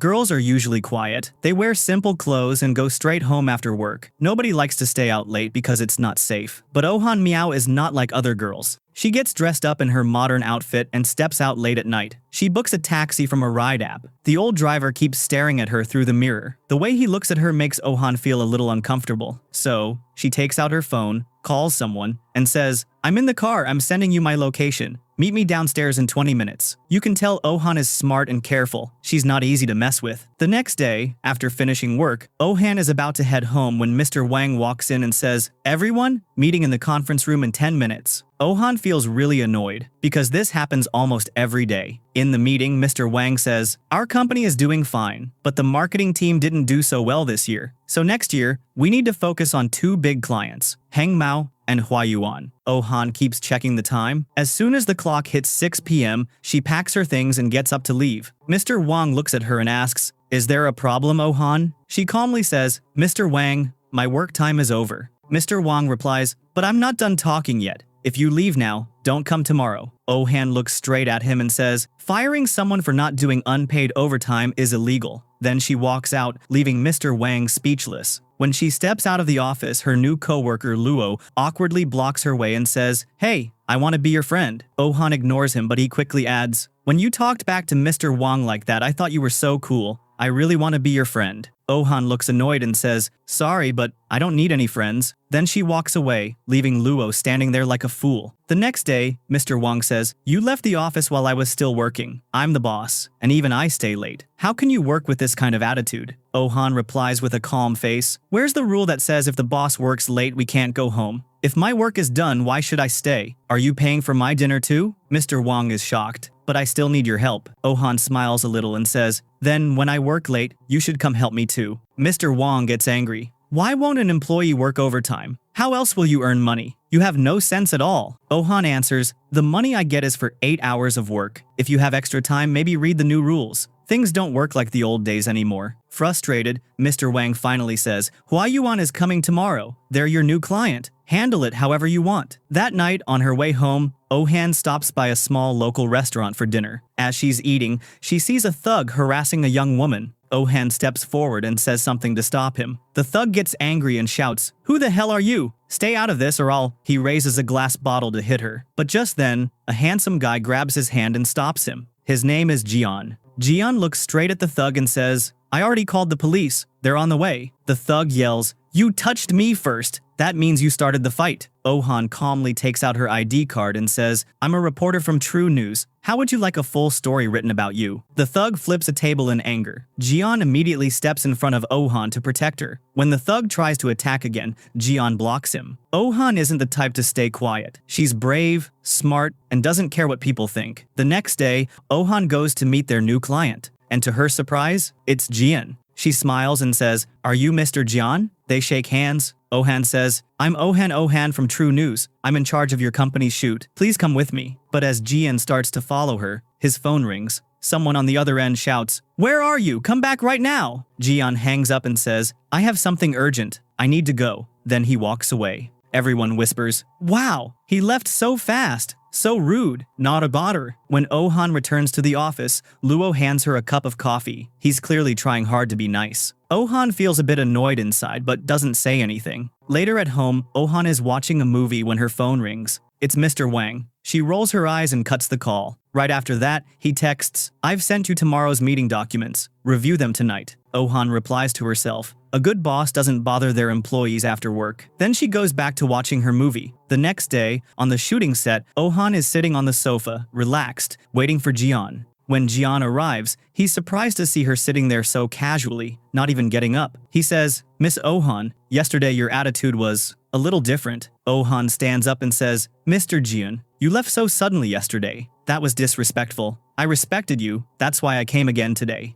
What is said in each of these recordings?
Girls are usually quiet. They wear simple clothes and go straight home after work. Nobody likes to stay out late because it's not safe. But Ohan Meow is not like other girls. She gets dressed up in her modern outfit and steps out late at night. She books a taxi from a ride app. The old driver keeps staring at her through the mirror. The way he looks at her makes Ohan feel a little uncomfortable. So, she takes out her phone, calls someone, and says, "I'm in the car, I'm sending you my location. Meet me downstairs in 20 minutes. You can tell Ohan is smart and careful. She's not easy to mess with. The next day, after finishing work, Ohan is about to head home when Mr. Wang walks in and says, "Everyone, meeting in the conference room in 10 minutes. Ohan feels really annoyed because this happens almost every day. In the meeting, Mr. Wang says, "Our company is doing fine, but the marketing team didn't do so well this year. So next year, we need to focus on 2 big clients, Hangmao and Huayuan." Ohan keeps checking the time. As soon as the clock hits 6 p.m., she packs her things and gets up to leave. Mr. Wang looks at her and asks, "Is there a problem, Ohan?" She calmly says, "Mr. Wang, my work time is over." Mr. Wang replies, "But I'm not done talking yet. If you leave now, don't come tomorrow." Ohan looks straight at him and says, "Firing someone for not doing unpaid overtime is illegal." Then she walks out, leaving Mr. Wang speechless. When she steps out of the office, her new coworker Luo awkwardly blocks her way and says, "Hey, I want to be your friend." Ohan ignores him, but he quickly adds, "When you talked back to Mr. Wang like that, I thought you were so cool. I really want to be your friend." Ohan looks annoyed and says, "Sorry, but I don't need any friends." Then she walks away, leaving Luo standing there like a fool. The next day, Mr. Wang says, "You left the office while I was still working. I'm the boss, and even I stay late. How can you work with this kind of attitude?" Ohan replies with a calm face, "Where's the rule that says if the boss works late, we can't go home? If my work is done, why should I stay? Are you paying for my dinner too?" Mr. Wang is shocked. "But I still need your help." Ohan smiles a little and says, "Then when I work late, you should come help me too." Mr. Wang gets angry. "Why won't an employee work overtime? How else will you earn money? You have no sense at all." Ohan answers, "The money I get is for 8 hours of work. If you have extra time, maybe read the new rules. Things don't work like the old days anymore." Frustrated, Mr. Wang finally says, "Huayuan is coming tomorrow. They're your new client. Handle it however you want." That night, on her way home, Ohan stops by a small local restaurant for dinner. As she's eating, she sees a thug harassing a young woman. Ohan steps forward and says something to stop him. The thug gets angry and shouts, "Who the hell are you? Stay out of this or I'll..." He raises a glass bottle to hit her. But just then, a handsome guy grabs his hand and stops him. His name is Gian. Gian looks straight at the thug and says, "I already called the police. They're on the way." The thug yells, "You touched me first. That means you started the fight." Ohan calmly takes out her ID card and says, "I'm a reporter from True News. How would you like a full story written about you?" The thug flips a table in anger. Gian immediately steps in front of Ohan to protect her. When the thug tries to attack again, Gian blocks him. Ohan isn't the type to stay quiet. She's brave, smart, and doesn't care what people think. The next day, Ohan goes to meet their new client. And to her surprise, it's Gian. She smiles and says, "Are you Mr. Gian?" They shake hands. Ohan says, "I'm Ohan from True News. I'm in charge of your company's shoot. Please come with me." But as Gian starts to follow her, his phone rings. Someone on the other end shouts, "Where are you? Come back right now." Gian hangs up and says, "I have something urgent. I need to go." Then he walks away. Everyone whispers, "Wow, he left so fast. So rude, not a bother." When Ohan returns to the office, Luo hands her a cup of coffee. He's clearly trying hard to be nice. Ohan feels a bit annoyed inside but doesn't say anything. Later at home, Ohan is watching a movie when her phone rings. It's Mr. Wang. She rolls her eyes and cuts the call. Right after that, he texts, "I've sent you tomorrow's meeting documents. Review them tonight." Ohan replies to herself, "A good boss doesn't bother their employees after work." Then she goes back to watching her movie. The next day, on the shooting set, Ohan is sitting on the sofa, relaxed, waiting for Gian. When Gian arrives, he's surprised to see her sitting there so casually, not even getting up. He says, "Miss Ohan, yesterday your attitude was a little different." Ohan stands up and says, "Mr. Gian, you left so suddenly yesterday. That was disrespectful. I respected you, that's why I came again today."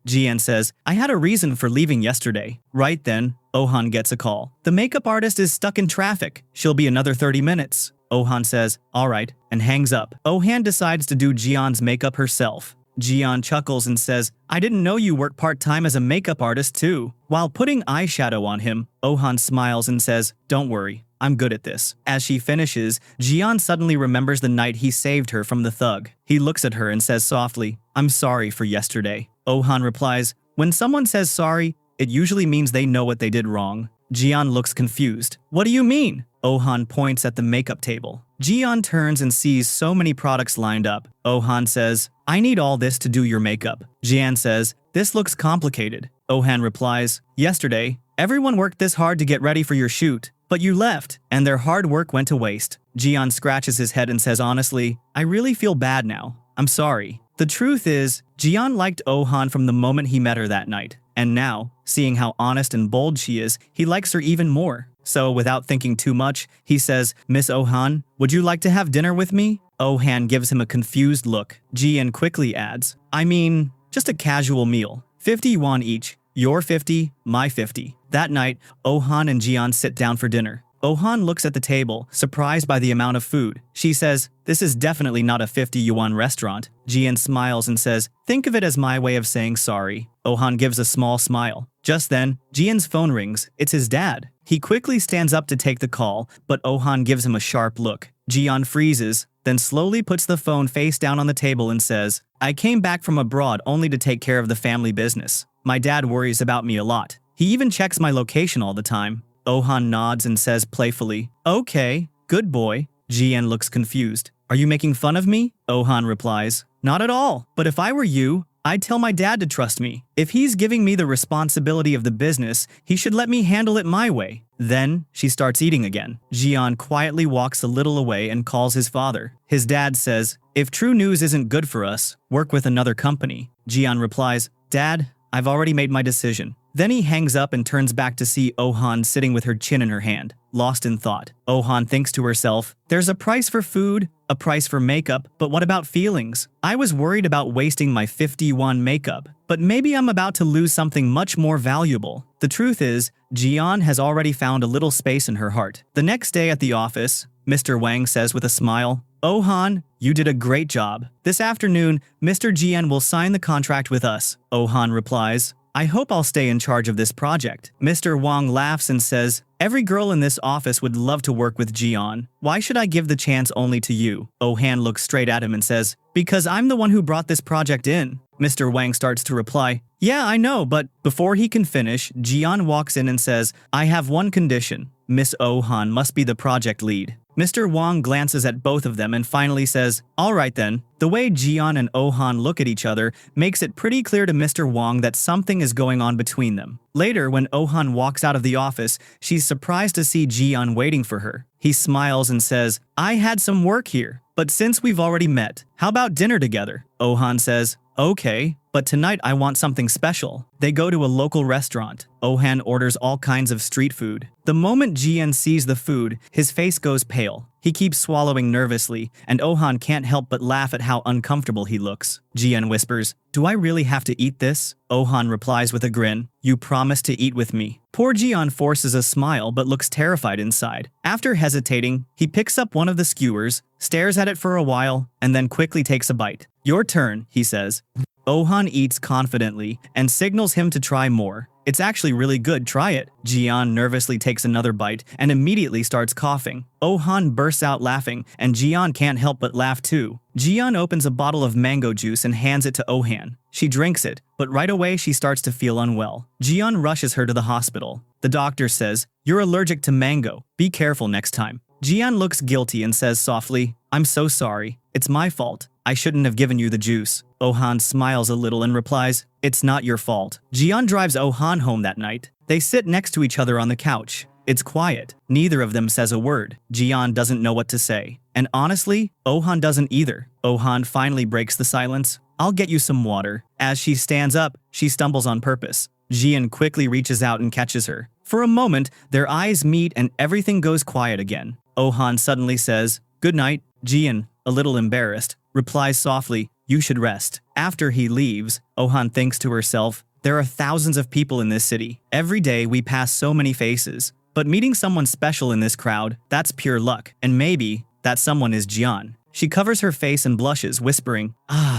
Gian says, "I had a reason for leaving yesterday." Right then, Ohan gets a call. "The makeup artist is stuck in traffic. She'll be another 30 minutes. Ohan says, "Alright," and hangs up. Ohan decides to do Gian's makeup herself. Gian chuckles and says, "I didn't know you work part-time as a makeup artist too." While putting eyeshadow on him, Ohan smiles and says, "Don't worry, I'm good at this." As she finishes, Gian suddenly remembers the night he saved her from the thug. He looks at her and says softly, "I'm sorry for yesterday." Oh-han replies, when someone says sorry, it usually means they know what they did wrong. Gian looks confused. What do you mean? Oh-han points at the makeup table. Gian turns and sees so many products lined up. Oh-han says, I need all this to do your makeup. Gian says, this looks complicated. Oh-han replies, yesterday, everyone worked this hard to get ready for your shoot, but you left, and their hard work went to waste. Gian scratches his head and says honestly, I really feel bad now. I'm sorry. The truth is, Gian liked Oh-han from the moment he met her that night. And now, seeing how honest and bold she is, he likes her even more. So, without thinking too much, he says, Miss Oh-han, would you like to have dinner with me? Oh-han gives him a confused look. Gian quickly adds, I mean, just a casual meal. 50 won each. Your 50, my 50. That night, Oh-han and Gian sit down for dinner. Oh-han looks at the table, surprised by the amount of food. She says, this is definitely not a 50 yuan restaurant. Gian smiles and says, think of it as my way of saying sorry. Oh-han gives a small smile. Just then, Gian's phone rings. It's his dad. He quickly stands up to take the call, but Oh-han gives him a sharp look. Gian freezes, then slowly puts the phone face down on the table and says, I came back from abroad only to take care of the family business. My dad worries about me a lot. He even checks my location all the time. Oh-han nods and says playfully, okay, good boy. Gian looks confused. Are you making fun of me? Oh-han replies, not at all. But if I were you, I'd tell my dad to trust me. If he's giving me the responsibility of the business, he should let me handle it my way. Then, she starts eating again. Gian quietly walks a little away and calls his father. His dad says, if true news isn't good for us, work with another company. Gian replies, Dad, I've already made my decision. Then he hangs up and turns back to see Oh-han sitting with her chin in her hand, lost in thought. Oh-han thinks to herself, there's a price for food, a price for makeup, but what about feelings? I was worried about wasting my 51 makeup, but maybe I'm about to lose something much more valuable. The truth is, Gian has already found a little space in her heart. The next day at the office, Mr. Wang says with a smile, Oh-han, you did a great job. This afternoon, Mr. Gian will sign the contract with us. Oh-han replies, I hope I'll stay in charge of this project. Mr. Wang laughs and says, every girl in this office would love to work with Gian. Why should I give the chance only to you? Oh-han looks straight at him and says, because I'm the one who brought this project in. Mr. Wang starts to reply, yeah, I know, but before he can finish, Gian walks in and says, I have one condition. Miss Oh-han must be the project lead. Mr. Wang glances at both of them and finally says, all right then. The way Gian and Oh-han look at each other makes it pretty clear to Mr. Wang that something is going on between them. Later, when Oh-han walks out of the office, she's surprised to see Gian waiting for her. He smiles and says, I had some work here, but since we've already met, how about dinner together? Oh-han says, okay, but tonight I want something special. They go to a local restaurant. Oh-han orders all kinds of street food. The moment Gian sees the food, his face goes pale. He keeps swallowing nervously, and Oh-han can't help but laugh at how uncomfortable he looks. Gian whispers, do I really have to eat this? Oh-han replies with a grin, you promised to eat with me. Poor Gian forces a smile but looks terrified inside. After hesitating, he picks up one of the skewers, stares at it for a while, and then quickly takes a bite. Your turn, he says. Oh-han eats confidently and signals him to try more. It's actually really good, try it. Gian nervously takes another bite and immediately starts coughing. Oh-han bursts out laughing, and Gian can't help but laugh too. Gian opens a bottle of mango juice and hands it to Oh-han. She drinks it, but right away she starts to feel unwell. Gian rushes her to the hospital. The doctor says, you're allergic to mango. Be careful next time. Gian looks guilty and says softly, I'm so sorry. It's my fault. I shouldn't have given you the juice. Oh-han smiles a little and replies, it's not your fault. Gian drives Oh-han home that night. They sit next to each other on the couch. It's quiet. Neither of them says a word. Gian doesn't know what to say. And honestly, Oh-han doesn't either. Oh-han finally breaks the silence. I'll get you some water. As she stands up, she stumbles on purpose. Gian quickly reaches out and catches her. For a moment, their eyes meet and everything goes quiet again. Oh-han suddenly says, good night. Gian, a little embarrassed, replies softly, you should rest. After he leaves, Oh-han thinks to herself, there are thousands of people in this city. Every day we pass so many faces. But meeting someone special in this crowd, that's pure luck. And maybe that someone is Gian. She covers her face and blushes, whispering,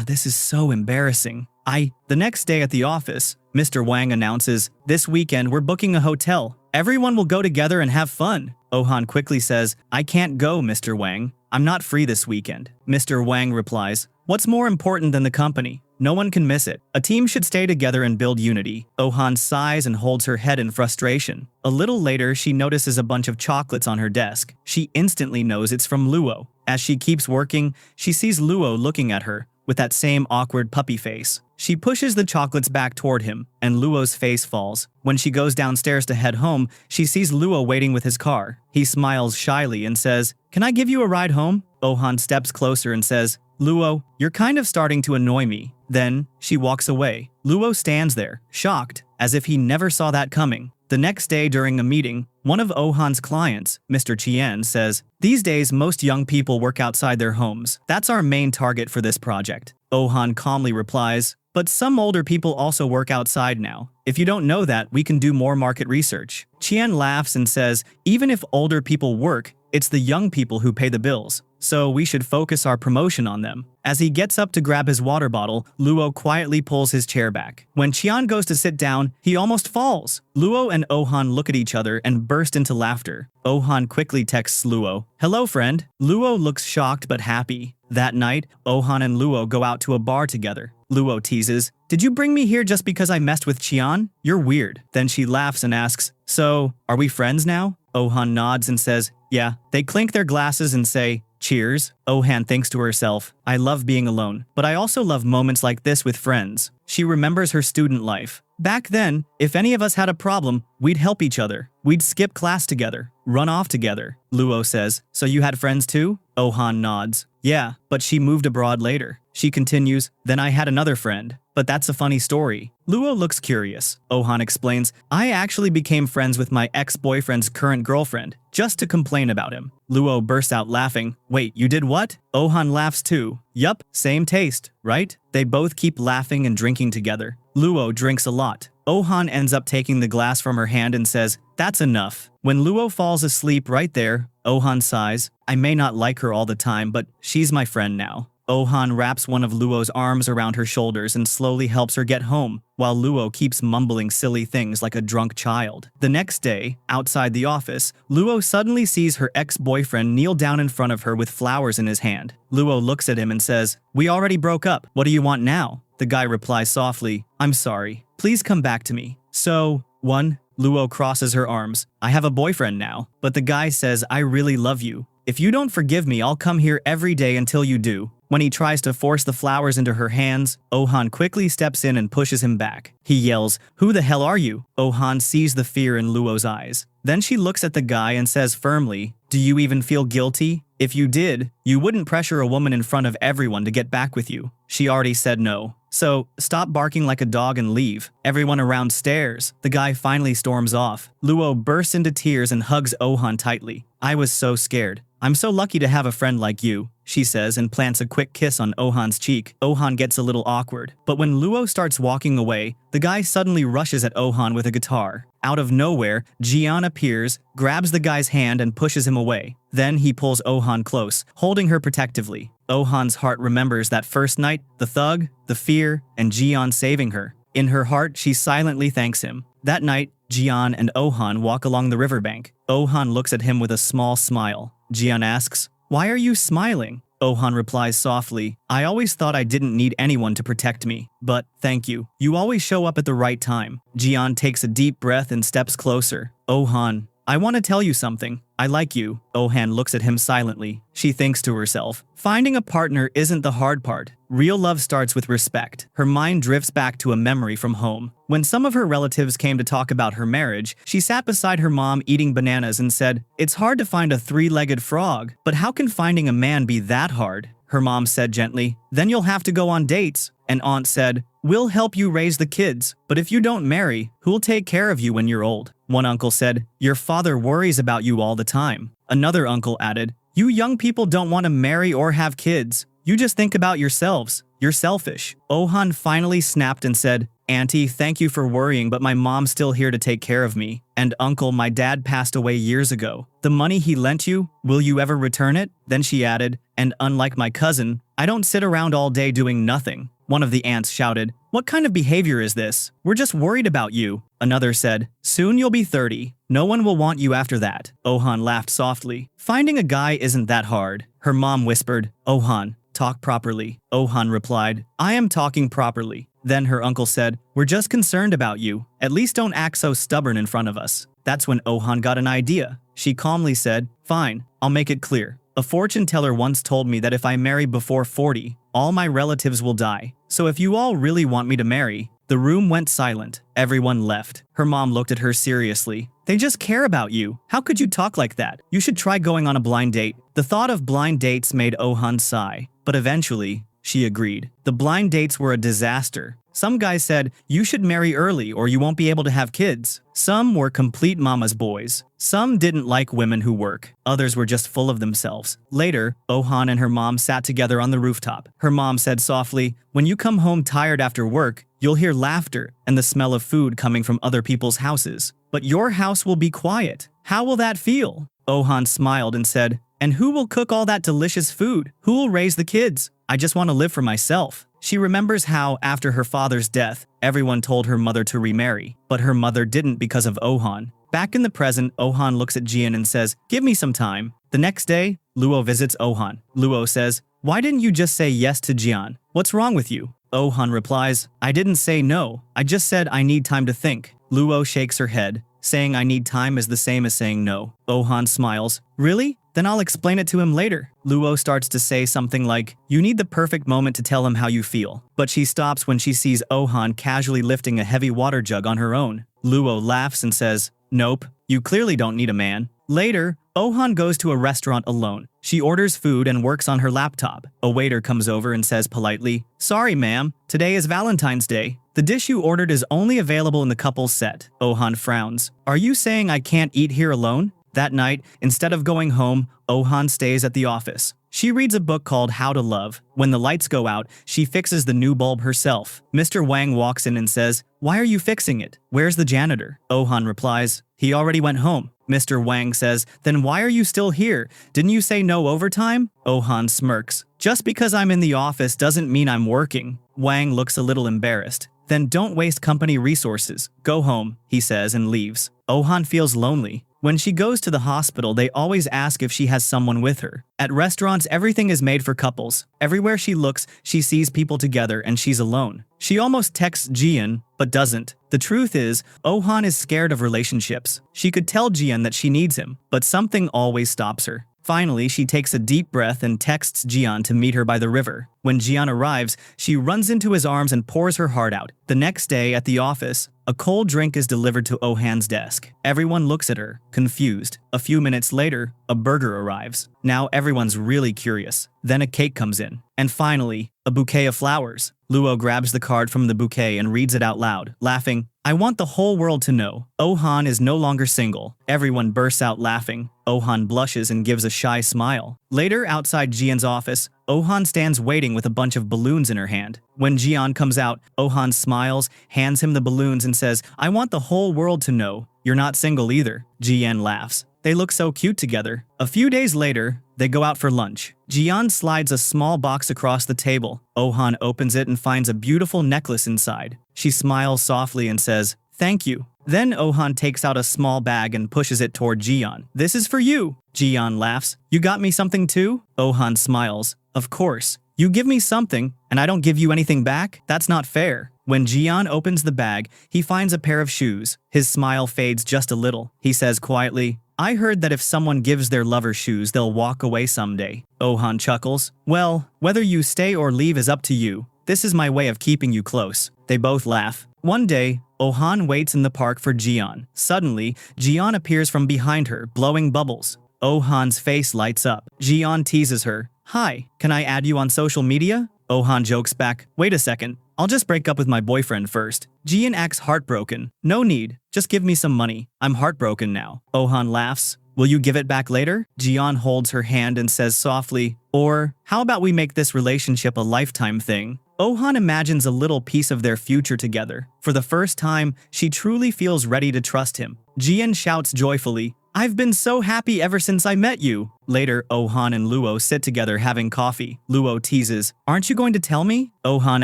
this is so embarrassing. The next day at the office, Mr. Wang announces, this weekend we're booking a hotel. Everyone will go together and have fun. Oh-han quickly says, I can't go, Mr. Wang. I'm not free this weekend. Mr. Wang replies, what's more important than the company? No one can miss it. A team should stay together and build unity. Oh-han sighs and holds her head in frustration. A little later, she notices a bunch of chocolates on her desk. She instantly knows it's from Luo. As she keeps working, she sees Luo looking at her with that same awkward puppy face. She pushes the chocolates back toward him, and Luo's face falls. When she goes downstairs to head home, she sees Luo waiting with his car. He smiles shyly and says, "Can I give you a ride home?" Oh-han steps closer and says, "Luo, you're kind of starting to annoy me." Then, she walks away. Luo stands there, shocked, as if he never saw that coming. The next day during a meeting, one of Oh-han's clients, Mr. Gian, says, "These days, most young people work outside their homes. That's our main target for this project." Oh-han calmly replies, "But some older people also work outside now. If you don't know that, we can do more market research." Gian laughs and says, "Even if older people work, it's the young people who pay the bills. So we should focus our promotion on them." As he gets up to grab his water bottle, Luo quietly pulls his chair back. When Gian goes to sit down, he almost falls. Luo and Oh-han look at each other and burst into laughter. Oh-han quickly texts Luo, "Hello, friend." Luo looks shocked but happy. That night, Oh-han and Luo go out to a bar together. Luo teases, "Did you bring me here just because I messed with Gian? You're weird." Then she laughs and asks, "So, are we friends now?" Oh-han nods and says, "Yeah." They clink their glasses and say, "Cheers." Oh-han thinks to herself, "I love being alone, but I also love moments like this with friends." She remembers her student life. Back then, if any of us had a problem, we'd help each other. We'd skip class together, run off together. Luo says, "So you had friends too?" Oh-han nods. "Yeah, but she moved abroad later." She continues, "Then I had another friend. But that's a funny story." Luo looks curious. Oh-han explains, "I actually became friends with my ex-boyfriend's current girlfriend, just to complain about him." Luo bursts out laughing. "Wait, you did what?" Oh-han laughs too. "Yup, same taste, right?" They both keep laughing and drinking together. Luo drinks a lot. Oh-han ends up taking the glass from her hand and says, "That's enough." When Luo falls asleep right there, Oh-han sighs, "I may not like her all the time, but she's my friend now." Oh-han wraps one of Luo's arms around her shoulders and slowly helps her get home, while Luo keeps mumbling silly things like a drunk child. The next day, outside the office, Luo suddenly sees her ex-boyfriend kneel down in front of her with flowers in his hand. Luo looks at him and says, "We already broke up. What do you want now?" The guy replies softly, "I'm sorry. Please come back to me." So, 1. Luo crosses her arms. "I have a boyfriend now." But the guy says, "I really love you. If you don't forgive me, I'll come here every day until you do." When he tries to force the flowers into her hands, Oh-han quickly steps in and pushes him back. He yells, "Who the hell are you?" Oh-han sees the fear in Luo's eyes. Then she looks at the guy and says firmly, "Do you even feel guilty? If you did, you wouldn't pressure a woman in front of everyone to get back with you." She already said no. "So, stop barking like a dog and leave." Everyone around stares. The guy finally storms off. Luo bursts into tears and hugs Oh-han tightly. "I was so scared. I'm so lucky to have a friend like you," she says and plants a quick kiss on Oh-han's cheek. Oh-han gets a little awkward. But when Luo starts walking away, the guy suddenly rushes at Oh-han with a guitar. Out of nowhere, Gian appears, grabs the guy's hand and pushes him away. Then he pulls Oh-han close, holding her protectively. Oh-han's heart remembers that first night, the thug, the fear, and Gian saving her. In her heart, she silently thanks him. That night, Gian and Oh-han walk along the riverbank. Oh-han looks at him with a small smile. Gian asks, "Why are you smiling?" Oh-han replies softly, "I always thought I didn't need anyone to protect me. But, thank you. You always show up at the right time." Gian takes a deep breath and steps closer. "Oh-han, I want to tell you something. I like you." Oh-han looks at him silently. She thinks to herself, finding a partner isn't the hard part. Real love starts with respect. Her mind drifts back to a memory from home. When some of her relatives came to talk about her marriage, she sat beside her mom eating bananas and said, "It's hard to find a three-legged frog, but how can finding a man be that hard?" Her mom said gently, "Then you'll have to go on dates." An aunt said, "We'll help you raise the kids, but if you don't marry, who'll take care of you when you're old?" One uncle said, "Your father worries about you all the time." Another uncle added, "You young people don't want to marry or have kids. You just think about yourselves. You're selfish." Oh-han finally snapped and said, "Auntie, thank you for worrying, but my mom's still here to take care of me. And uncle, my dad passed away years ago. The money he lent you, will you ever return it?" Then she added, "And unlike my cousin, I don't sit around all day doing nothing." One of the aunts shouted, "What kind of behavior is this? We're just worried about you." Another said, "Soon you'll be 30. No one will want you after that." Oh-han laughed softly. "Finding a guy isn't that hard." Her mom whispered, "Oh-han, Talk properly. Ohan replied, I am talking properly. Then her uncle said, we're just concerned about you. At least don't act so stubborn in front of us. That's when Ohan got an idea. She calmly said, fine, I'll make it clear. A fortune teller once told me that if I marry before 40, all my relatives will die. So if you all really want me to marry. The room went silent. Everyone left. Her mom looked at her seriously. They just care about you. How could you talk like that? You should try going on a blind date. The thought of blind dates made Ohan sigh, but eventually, she agreed. The blind dates were a disaster. Some guys said, you should marry early or you won't be able to have kids. Some were complete mama's boys. Some didn't like women who work. Others were just full of themselves. Later, Ohan and her mom sat together on the rooftop. Her mom said softly, when you come home tired after work, you'll hear laughter and the smell of food coming from other people's houses. But your house will be quiet. How will that feel? Ohan smiled and said, and who will cook all that delicious food? Who will raise the kids? I just want to live for myself. She remembers how, after her father's death, everyone told her mother to remarry, but her mother didn't because of Ohan. Back in the present, Ohan looks at Gian and says, give me some time. The next day, Luo visits Ohan. Luo says, why didn't you just say yes to Gian? What's wrong with you? Ohan replies, I didn't say no. I just said I need time to think. Luo shakes her head. Saying I need time is the same as saying no. Ohan smiles. Really? Then I'll explain it to him later. Luo starts to say something like, you need the perfect moment to tell him how you feel. But she stops when she sees Ohan casually lifting a heavy water jug on her own. Luo laughs and says, nope, you clearly don't need a man. Later, Ohan goes to a restaurant alone. She orders food and works on her laptop. A waiter comes over and says politely, sorry ma'am, today is Valentine's Day. The dish you ordered is only available in the couple's set. Ohan frowns. Are you saying I can't eat here alone? That night, instead of going home, Ohan stays at the office. She reads a book called How to Love. When the lights go out, she fixes the new bulb herself. Mr. Wang walks in and says, why are you fixing it? Where's the janitor? Ohan replies, he already went home. Mr. Wang says, then why are you still here? Didn't you say no overtime? Ohan smirks. Just because I'm in the office doesn't mean I'm working. Wang looks a little embarrassed. Then don't waste company resources. Go home, he says and leaves. Ohan feels lonely. When she goes to the hospital, they always ask if she has someone with her. At restaurants, everything is made for couples. Everywhere she looks, she sees people together and she's alone. She almost texts Gian, but doesn't. The truth is, Ohan is scared of relationships. She could tell Gian that she needs him, but something always stops her. Finally, she takes a deep breath and texts Gian to meet her by the river. When Gian arrives, she runs into his arms and pours her heart out. The next day, at the office, a cold drink is delivered to Ohan's desk. Everyone looks at her, confused. A few minutes later, a burger arrives. Now everyone's really curious. Then a cake comes in. And finally, a bouquet of flowers. Luo grabs the card from the bouquet and reads it out loud, laughing. I want the whole world to know. Ohan is no longer single. Everyone bursts out laughing. Ohan blushes and gives a shy smile. Later, outside Jian's office, Ohan stands waiting with a bunch of balloons in her hand. When Gian comes out, Ohan smiles, hands him the balloons and says, I want the whole world to know. You're not single either. Gian laughs. They look so cute together. A few days later, they go out for lunch. Gian slides a small box across the table. Ohan opens it and finds a beautiful necklace inside. She smiles softly and says, thank you. Then Ohan takes out a small bag and pushes it toward Gian. This is for you. Gian laughs. You got me something too? Ohan smiles. Of course. You give me something, and I don't give you anything back? That's not fair. When Gian opens the bag, he finds a pair of shoes. His smile fades just a little. He says quietly, I heard that if someone gives their lover shoes, they'll walk away someday. Ohan chuckles. Well, whether you stay or leave is up to you. This is my way of keeping you close. They both laugh. One day, Ohan waits in the park for Gian. Suddenly, Gian appears from behind her, blowing bubbles. Ohan's face lights up. Gian teases her. Hi, can I add you on social media? Ohan jokes back. Wait a second. I'll just break up with my boyfriend first. Gian acts heartbroken. No need. Just give me some money. I'm heartbroken now. Ohan laughs. Will you give it back later? Gian holds her hand and says softly, or how about we make this relationship a lifetime thing? Ohan imagines a little piece of their future together. For the first time, she truly feels ready to trust him. Gian shouts joyfully, I've been so happy ever since I met you. Later, Ohan and Luo sit together having coffee. Luo teases, aren't you going to tell me? Ohan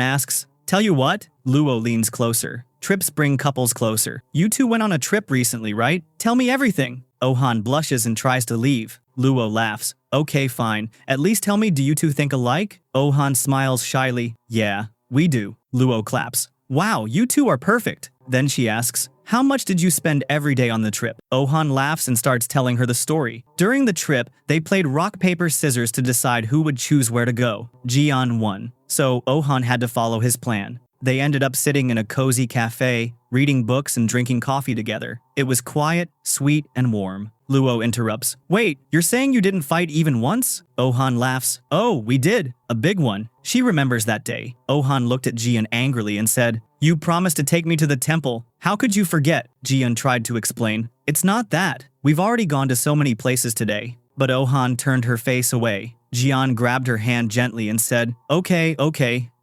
asks, tell you what? Luo leans closer. Trips bring couples closer. You two went on a trip recently, right? Tell me everything. Ohan blushes and tries to leave. Luo laughs. Okay, fine. At least tell me, do you two think alike? Oh-han smiles shyly. Yeah, we do. Luo claps. Wow, you two are perfect. Then she asks, how much did you spend every day on the trip? Oh-han laughs and starts telling her the story. During the trip, they played rock, paper, scissors to decide who would choose where to go. Gian won, so Oh-han had to follow his plan. They ended up sitting in a cozy cafe, reading books and drinking coffee together. It was quiet, sweet, and warm. Luo interrupts. Wait, you're saying you didn't fight even once? Oh-han laughs. Oh, we did. A big one. She remembers that day. Oh-han looked at Gian angrily and said, you promised to take me to the temple. How could you forget? Gian tried to explain. It's not that. We've already gone to so many places today. But Oh-han turned her face away. Gian grabbed her hand gently and said, okay.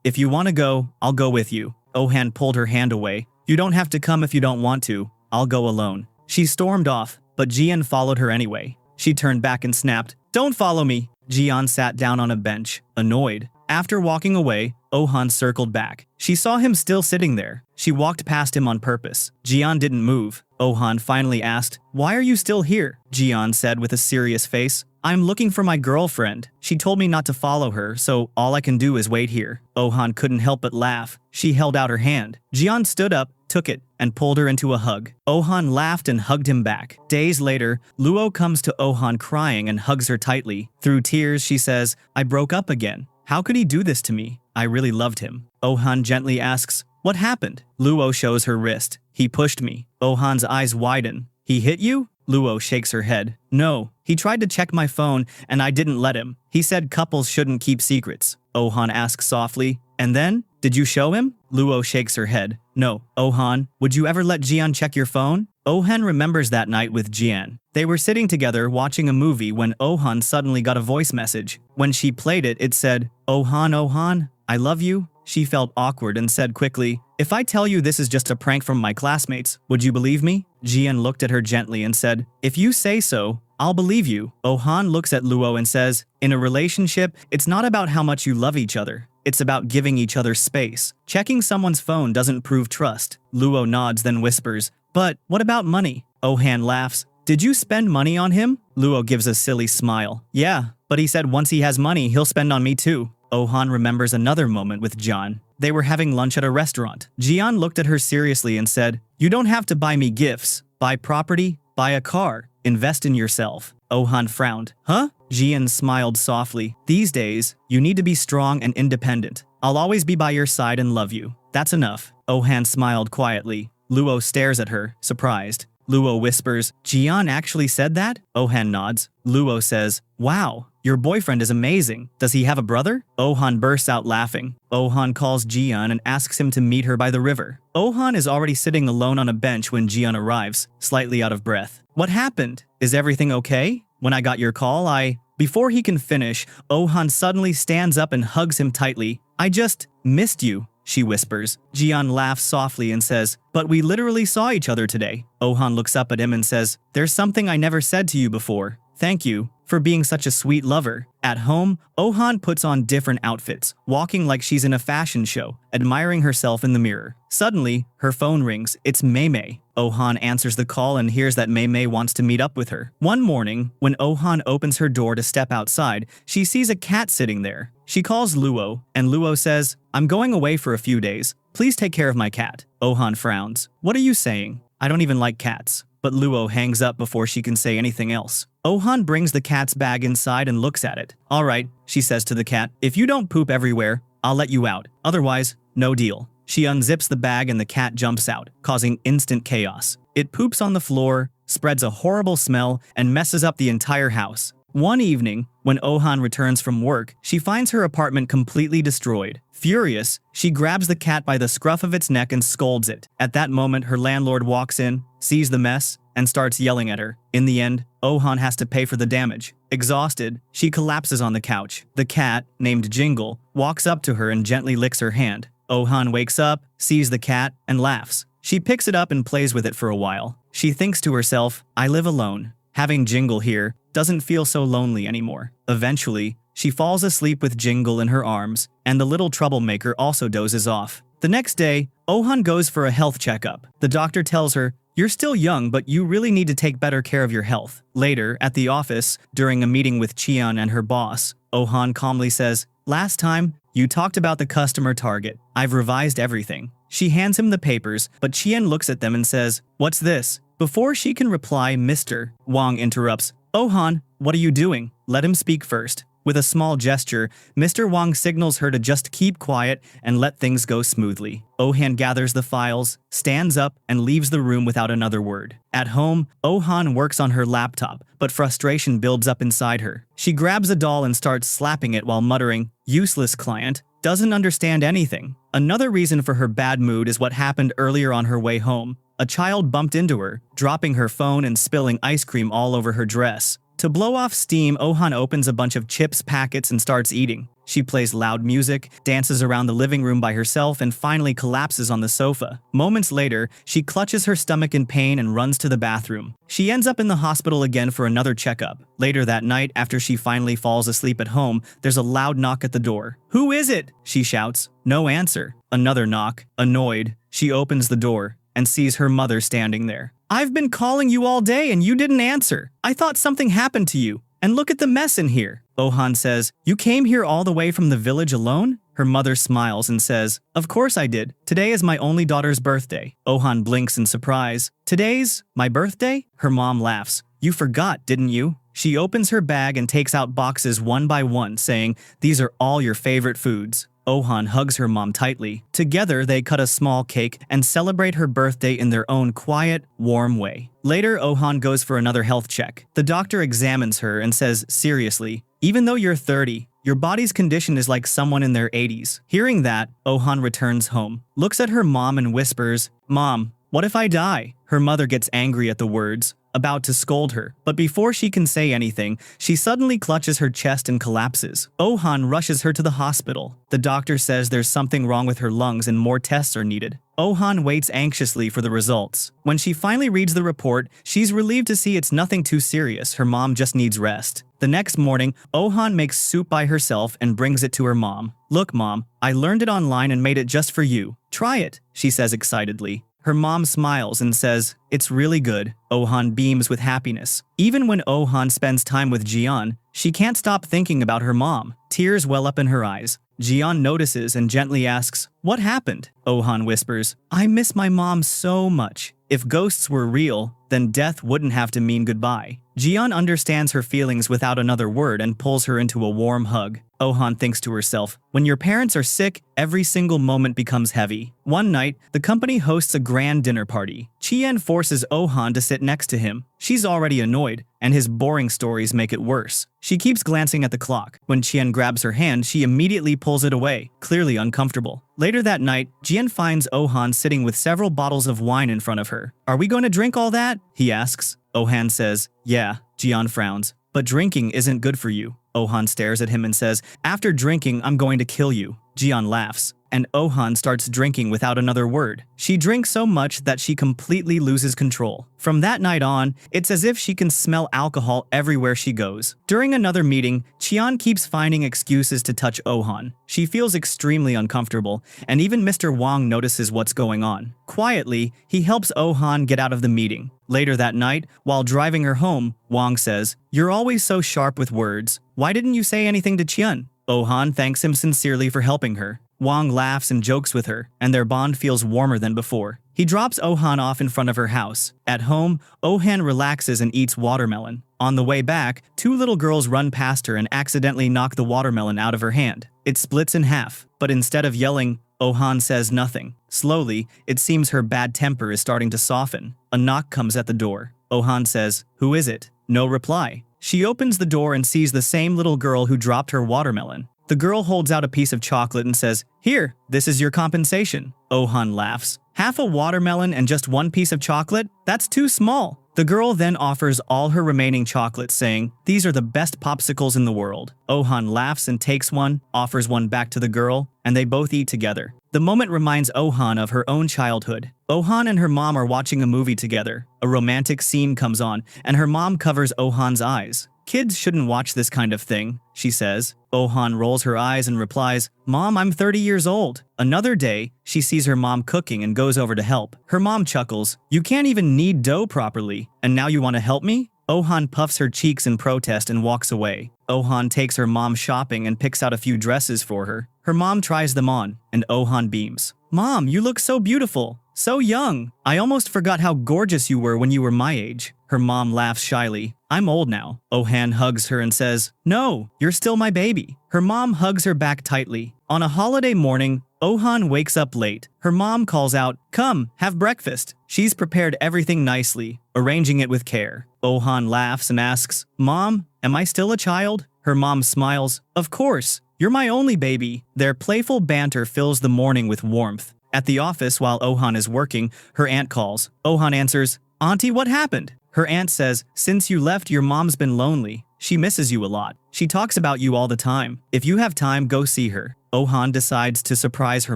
If you want to go, I'll go with you. Oh-han pulled her hand away. You don't have to come if you don't want to. I'll go alone. She stormed off, but Gian followed her anyway. She turned back and snapped, don't follow me. Gian sat down on a bench, annoyed. After walking away, Oh-han circled back. She saw him still sitting there. She walked past him on purpose. Gian didn't move. Oh-han finally asked, why are you still here? Gian said with a serious face, I'm looking for my girlfriend. She told me not to follow her, so all I can do is wait here. Oh-han couldn't help but laugh. She held out her hand. Gian stood up, took it, and pulled her into a hug. Oh-han laughed and hugged him back. Days later, Luo comes to Oh-han crying and hugs her tightly. Through tears, she says, I broke up again. How could he do this to me? I really loved him. Oh-han gently asks, what happened? Luo shows her wrist. He pushed me. Oh-han's eyes widen. He hit you? Luo shakes her head. No, he tried to check my phone and I didn't let him. He said couples shouldn't keep secrets. Oh-han asks softly, and then? Did you show him? Luo shakes her head. No. Oh-han, would you ever let Gian check your phone? Oh-han remembers that night with Gian. They were sitting together watching a movie when Oh-han suddenly got a voice message. When she played it, it said, Oh-han, I love you. She felt awkward and said quickly, if I tell you this is just a prank from my classmates, would you believe me? Gian looked at her gently and said, if you say so, I'll believe you. Oh-han looks at Luo and says, in a relationship, it's not about how much you love each other. It's about giving each other space. Checking someone's phone doesn't prove trust. Luo nods then whispers, but what about money? Oh-han laughs. Did you spend money on him? Luo gives a silly smile. Yeah, but he said once he has money, he'll spend on me too. Oh-han remembers another moment with Gian. They were having lunch at a restaurant. Gian looked at her seriously and said, you don't have to buy me gifts. Buy property, buy a car, invest in yourself. Oh-han frowned. Huh? Gian smiled softly. These days, you need to be strong and independent. I'll always be by your side and love you. That's enough. Oh-han smiled quietly. Luo stares at her, surprised. Luo whispers, Gian actually said that? Oh-han nods. Luo says, wow, your boyfriend is amazing. Does he have a brother? Oh-han bursts out laughing. Oh-han calls Gian and asks him to meet her by the river. Oh-han is already sitting alone on a bench when Gian arrives, slightly out of breath. What happened? Is everything okay? When I got your call, Before he can finish, Oh-han suddenly stands up and hugs him tightly. I just missed you, she whispers. Gian laughs softly and says, but we literally saw each other today. Oh-han looks up at him and says, there's something I never said to you before. Thank you for being such a sweet lover. At home, Oh-han puts on different outfits, walking like she's in a fashion show, admiring herself in the mirror. Suddenly, her phone rings. It's Mei. Oh-han answers the call and hears that Mei wants to meet up with her. One morning, when Oh-han opens her door to step outside, she sees a cat sitting there. She calls Luo, and Luo says, I'm going away for a few days. Please take care of my cat. Oh-han frowns. What are you saying? I don't even like cats. But Luo hangs up before she can say anything else. Oh-han brings the cat's bag inside and looks at it. All right, she says to the cat, if you don't poop everywhere, I'll let you out. Otherwise, no deal. She unzips the bag and the cat jumps out, causing instant chaos. It poops on the floor, spreads a horrible smell, and messes up the entire house. One evening, when Oh-han returns from work, she finds her apartment completely destroyed. Furious, she grabs the cat by the scruff of its neck and scolds it. At that moment, her landlord walks in, sees the mess, and starts yelling at her. In the end, Oh-han has to pay for the damage. Exhausted, she collapses on the couch. The cat, named Jingle, walks up to her and gently licks her hand. Oh-han wakes up, sees the cat, and laughs. She picks it up and plays with it for a while. She thinks to herself, I live alone. Having Jingle here doesn't feel so lonely anymore. Eventually, she falls asleep with Jingle in her arms, and the little troublemaker also dozes off. The next day, Oh-han goes for a health checkup. The doctor tells her, You're still young, but you really need to take better care of your health. Later, at the office, during a meeting with Gian and her boss, Oh-han calmly says, "Last time, you talked about the customer target. I've revised everything." She hands him the papers, but Chien looks at them and says, "What's this?" Before she can reply, Mr. Wang interrupts. "Oh-han, what are you doing? Let him speak first." With a small gesture, Mr. Wang signals her to just keep quiet and let things go smoothly. Oh-han gathers the files, stands up, and leaves the room without another word. At home, Oh-han works on her laptop, but frustration builds up inside her. She grabs a doll and starts slapping it while muttering, "Useless client, doesn't understand anything." Another reason for her bad mood is what happened earlier on her way home. A child bumped into her, dropping her phone and spilling ice cream all over her dress. To blow off steam, Oh-han opens a bunch of chips packets and starts eating. She plays loud music, dances around the living room by herself, and finally collapses on the sofa. Moments later, she clutches her stomach in pain and runs to the bathroom. She ends up in the hospital again for another checkup. Later that night, after she finally falls asleep at home, there's a loud knock at the door. "Who is it?" she shouts. No answer. Another knock. Annoyed, she opens the door and sees her mother standing there. "I've been calling you all day and you didn't answer. I thought something happened to you. And look at the mess in here." Oh-han says, "You came here all the way from the village alone?" Her mother smiles and says, "Of course I did. Today is my only daughter's birthday." Oh-han blinks in surprise. "Today's my birthday?" Her mom laughs. "You forgot, didn't you?" She opens her bag and takes out boxes one by one, saying, "These are all your favorite foods." Oh-han hugs her mom tightly. Together, they cut a small cake and celebrate her birthday in their own quiet, warm way. Later, Oh-han goes for another health check. The doctor examines her and says, "Seriously, even though you're 30, your body's condition is like someone in their 80s. Hearing that, Oh-han returns home, looks at her mom and whispers, "Mom, what if I die?" Her mother gets angry at the words, about to scold her, but before she can say anything, she suddenly clutches her chest and collapses. Oh-han rushes her to the hospital. The doctor says there's something wrong with her lungs and more tests are needed. Oh-han waits anxiously for the results. When she finally reads the report, she's relieved to see it's nothing too serious. Her mom just needs rest. The next morning, Oh-han makes soup by herself and brings it to her mom. "Look, Mom, I learned it online and made it just for you. Try it," she says excitedly. Her mom smiles and says, "It's really good." Oh-han beams with happiness. Even when Oh-han spends time with Gian, she can't stop thinking about her mom. Tears well up in her eyes. Gian notices and gently asks, "What happened?" Oh-han whispers, "I miss my mom so much. If ghosts were real, then death wouldn't have to mean goodbye." Gian understands her feelings without another word and pulls her into a warm hug. Oh-han thinks to herself, when your parents are sick, every single moment becomes heavy. One night, the company hosts a grand dinner party. Chien forces Oh-han to sit next to him. She's already annoyed, and his boring stories make it worse. She keeps glancing at the clock. When Chien grabs her hand, she immediately pulls it away, clearly uncomfortable. Later that night, Gian finds Oh-han sitting with several bottles of wine in front of her. "Are we going to drink all that?" he asks. Oh-han says, "Yeah." Gian frowns. "But drinking isn't good for you." Oh-han stares at him and says, "After drinking, I'm going to kill you." Gian laughs, and Oh-han starts drinking without another word. She drinks so much that she completely loses control. From that night on, it's as if she can smell alcohol everywhere she goes. During another meeting, Chien keeps finding excuses to touch Oh-han. She feels extremely uncomfortable, and even Mr. Wang notices what's going on. Quietly, he helps Oh-han get out of the meeting. Later that night, while driving her home, Wang says, "You're always so sharp with words. Why didn't you say anything to Chien?" Oh-han thanks him sincerely for helping her. Wang laughs and jokes with her, and their bond feels warmer than before. He drops Oh-han off in front of her house. At home, Oh-han relaxes and eats watermelon. On the way back, two little girls run past her and accidentally knock the watermelon out of her hand. It splits in half, but instead of yelling, Oh-han says nothing. Slowly, it seems her bad temper is starting to soften. A knock comes at the door. Oh-han says, "Who is it?" No reply. She opens the door and sees the same little girl who dropped her watermelon. The girl holds out a piece of chocolate and says, "Here, this is your compensation." Oh-han laughs. "Half a watermelon and just one piece of chocolate? That's too small." The girl then offers all her remaining chocolates, saying, "These are the best popsicles in the world." Oh-han laughs and takes one, offers one back to the girl, and they both eat together. The moment reminds Oh-han of her own childhood. Oh-han and her mom are watching a movie together. A romantic scene comes on, and her mom covers Oh-han's eyes. Kids shouldn't watch this kind of thing, she says. Oh-han rolls her eyes and replies, Mom, I'm 30 years old. Another day, she sees her mom cooking and goes over to help. Her mom chuckles, You can't even knead dough properly, and now you want to help me? Oh-han puffs her cheeks in protest and walks away. Oh-han takes her mom shopping and picks out a few dresses for her. Her mom tries them on, and Oh-han beams. Mom, you look so beautiful. So young. I almost forgot how gorgeous you were when you were my age. Her mom laughs shyly. I'm old now. Oh-han hugs her and says, No, you're still my baby. Her mom hugs her back tightly. On a holiday morning, Oh-han wakes up late. Her mom calls out, Come, have breakfast. She's prepared everything nicely, arranging it with care. Oh-han laughs and asks, Mom, am I still a child? Her mom smiles, Of course. You're my only baby. Their playful banter fills the morning with warmth. At the office, while Oh-han is working, her aunt calls. Oh-han answers, Auntie, what happened? Her aunt says, Since you left, your mom's been lonely. She misses you a lot. She talks about you all the time. If you have time, go see her. Oh-han decides to surprise her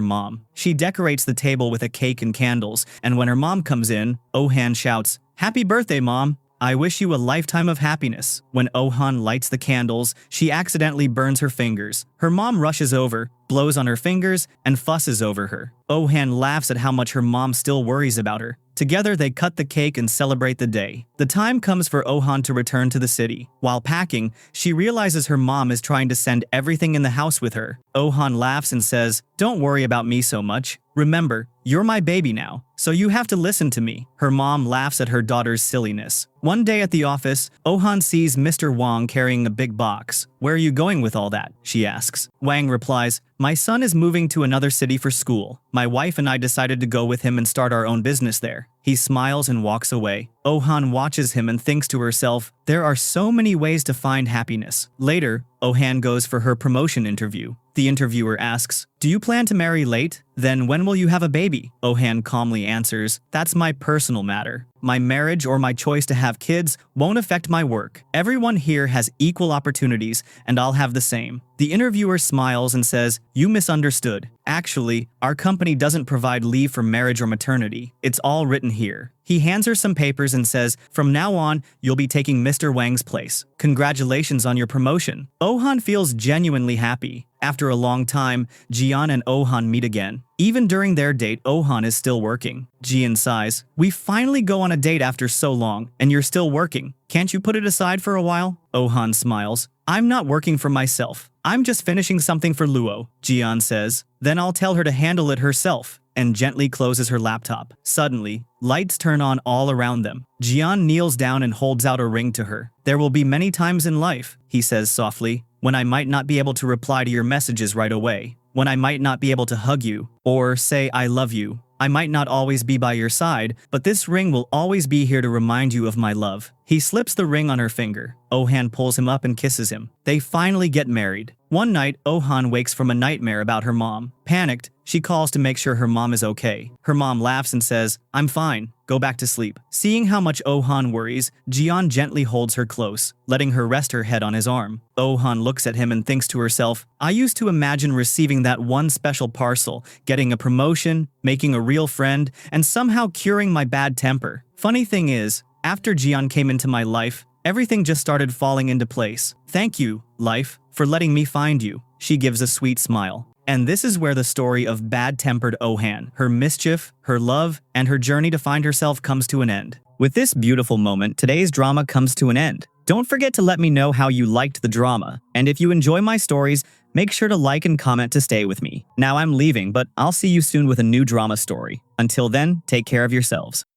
mom. She decorates the table with a cake and candles, and when her mom comes in, Oh-han shouts, Happy birthday, Mom! I wish you a lifetime of happiness. When Oh-han lights the candles, she accidentally burns her fingers. Her mom rushes over, blows on her fingers, and fusses over her. Oh-han laughs at how much her mom still worries about her. Together, they cut the cake and celebrate the day. The time comes for Oh-han to return to the city. While packing, she realizes her mom is trying to send everything in the house with her. Oh-han laughs and says, Don't worry about me so much. Remember, you're my baby now, so you have to listen to me. Her mom laughs at her daughter's silliness. One day at the office, Oh-han sees Mr. Wang carrying a big box. Where are you going with all that? She asks. Wang replies, My son is moving to another city for school. My wife and I decided to go with him and start our own business there. He smiles and walks away. Oh-han watches him and thinks to herself, There are so many ways to find happiness. Later, Oh-han goes for her promotion interview. The interviewer asks, Do you plan to marry late? Then when will you have a baby? Oh-han calmly answers, That's my personal matter. My marriage or my choice to have kids won't affect my work. Everyone here has equal opportunities, and I'll have the same. The interviewer smiles and says, You misunderstood. Actually, our company doesn't provide leave for marriage or maternity. It's all written here. He hands her some papers and says, From now on, you'll be taking Mr. Wang's place. Congratulations on your promotion. Oh-han feels genuinely happy. After a long time, Gian and Oh-han meet again. Even during their date, Oh-han is still working. Gian sighs, We finally go on a date after so long, and you're still working. Can't you put it aside for a while? Oh-han smiles, I'm not working for myself. I'm just finishing something for Luo. Gian says, Then I'll tell her to handle it herself, and gently closes her laptop. Suddenly, lights turn on all around them. Gian kneels down and holds out a ring to her. There will be many times in life, he says softly, when I might not be able to reply to your messages right away, when I might not be able to hug you, or say I love you. I might not always be by your side, but this ring will always be here to remind you of my love. He slips the ring on her finger. Oh-han pulls him up and kisses him. They finally get married. One night, Oh-han wakes from a nightmare about her mom. Panicked, she calls to make sure her mom is okay. Her mom laughs and says, I'm fine. Go back to sleep. Seeing how much Oh-han worries, Gian gently holds her close, letting her rest her head on his arm. Oh-han looks at him and thinks to herself, I used to imagine receiving that one special parcel, getting a promotion, making a real friend, and somehow curing my bad temper. Funny thing is, after Gian came into my life, everything just started falling into place. Thank you, life, for letting me find you. She gives a sweet smile. And this is where the story of bad-tempered Oh-han, her mischief, her love, and her journey to find herself comes to an end. With this beautiful moment, today's drama comes to an end. Don't forget to let me know how you liked the drama. And if you enjoy my stories, make sure to like and comment to stay with me. Now I'm leaving, but I'll see you soon with a new drama story. Until then, take care of yourselves.